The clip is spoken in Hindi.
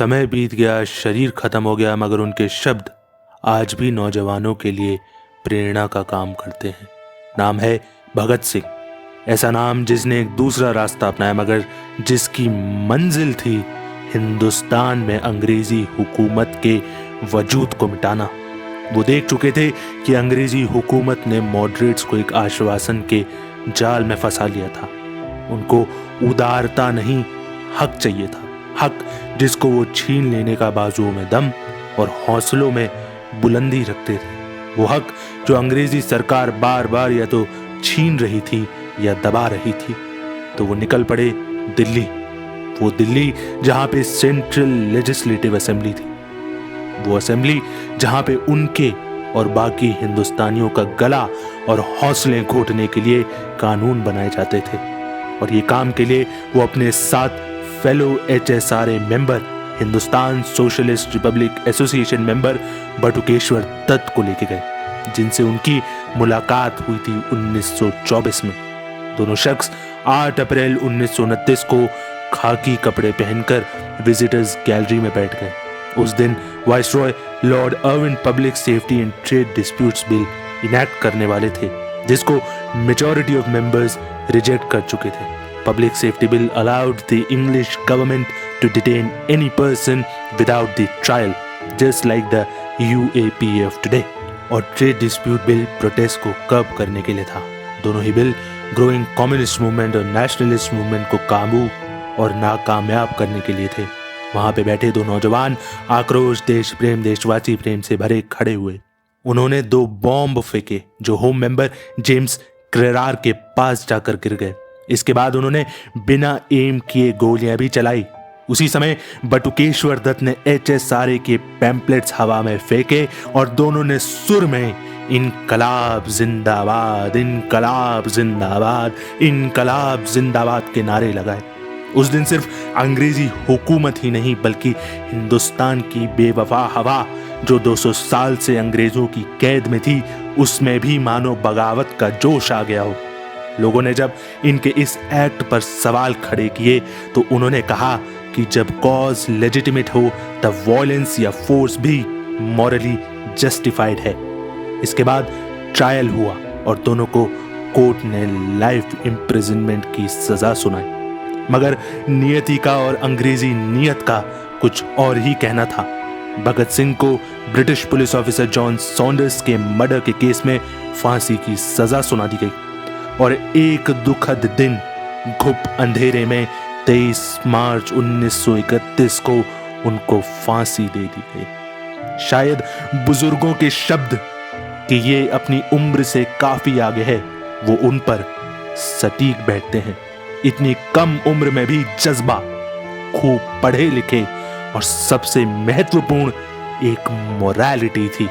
समय बीत गया, शरीर खत्म हो गया, मगर उनके शब्द आज भी नौजवानों के लिए प्रेरणा का काम करते हैं। नाम है भगत सिंह। ऐसा नाम जिसने एक दूसरा रास्ता अपनाया, मगर जिसकी मंजिल थी हिंदुस्तान में अंग्रेजी हुकूमत के वजूद को मिटाना। वो देख चुके थे कि अंग्रेजी हुकूमत ने मॉडरेट्स को एक आश्वासन के जाल में फंसा लिया था। उनको उदारता नहीं, हक चाहिए था। हक जिसको वो छीन लेने का बाजुओं में दम और हौसलों में बुलंदी रखते थे। वो हक जो अंग्रेजी सरकार बार बार या तो छीन रही थी या दबा रही थी। तो वो निकल पड़े दिल्ली, वो दिल्ली जहां पे सेंट्रल लेजिस्लेटिव असेंबली थी, वो असेंबली जहां पे उनके और बाकी हिंदुस्तानियों का गला और हौसले घोटने के लिए कानून बनाए जाते थे। और ये काम के लिए वो अपने साथ fellow HSRA member, Hindustan socialist republic association member Batukeshwar Dutt को लेके गए, जिनसे उनकी मुलाकात हुई थी 1924 में। दोनों शख्स 8 अप्रैल 1929 को खाकी कपड़े पहनकर विजिटर्स गैलरी में बैठ गए। उस दिन viceroy Lord Irwin public safety and trade disputes bill enact करने वाले थे, जिसको मेजॉरिटी ऑफ मेंबर्स रिजेक्ट कर चुके थे। Public safety bill allowed the English government to detain any person without the trial, just like the UAPF today. और ट्रेड डिस्प्यूट बिल प्रोटेस्ट को कर्ब करने के लिए था। दोनों ही बिल ग्रोइंग कम्युनिस्ट मूवमेंट और नेशनलिस्ट मूवमेंट को काबू और नाकामयाब करने के लिए थे। वहां पे बैठे दो नौजवान आक्रोश, देश प्रेम, देशवासी प्रेम से भरे खड़े हुए। उन्होंने 2 बॉम्ब फेंके जो होम मेंबर जेम्स क्रेरार के पास जाकर गिर गए। इसके बाद उन्होंने बिना एम किए गोलियां भी चलाई। उसी समय बटुकेश्वर दत्त ने HSRA के पैम्पलेट्स हवा में फेंके और दोनों ने सुर में इनकलाब जिंदाबाद, इनकलाब जिंदाबाद, इनकलाब जिंदाबाद के नारे लगाए। उस दिन सिर्फ अंग्रेजी हुकूमत ही नहीं, बल्कि हिंदुस्तान की बेवफा हवा जो 200 साल से अंग्रेजों की कैद में थी, उसमें भी मानो बगावत का जोश आ गया हो। लोगों ने जब इनके इस एक्ट पर सवाल खड़े किए तो उन्होंने कहा कि जब कॉज लेजिटिमेट हो तब वॉयलेंस या फोर्स भी मॉरली जस्टिफाइड है। इसके बाद ट्रायल हुआ और दोनों को कोर्ट ने लाइफ इम्प्रिजनमेंट की सजा सुनाई। मगर नियति का और अंग्रेजी नियत का कुछ और ही कहना था। भगत सिंह को British police officer John Saunders के मर्डर के केस में फांसी की सजा सुना दी गई और एक दुखद दिन घुप अंधेरे में 23 मार्च 1931 को उनको फांसी दे दी गई। शायद बुजुर्गों के शब्द कि ये अपनी उम्र से काफी आगे है, वो उन पर सटीक बैठते हैं। इतनी कम उम्र में भी जज्बा, खूब पढ़े लिखे और सबसे महत्वपूर्ण एक मोरालिटी थी।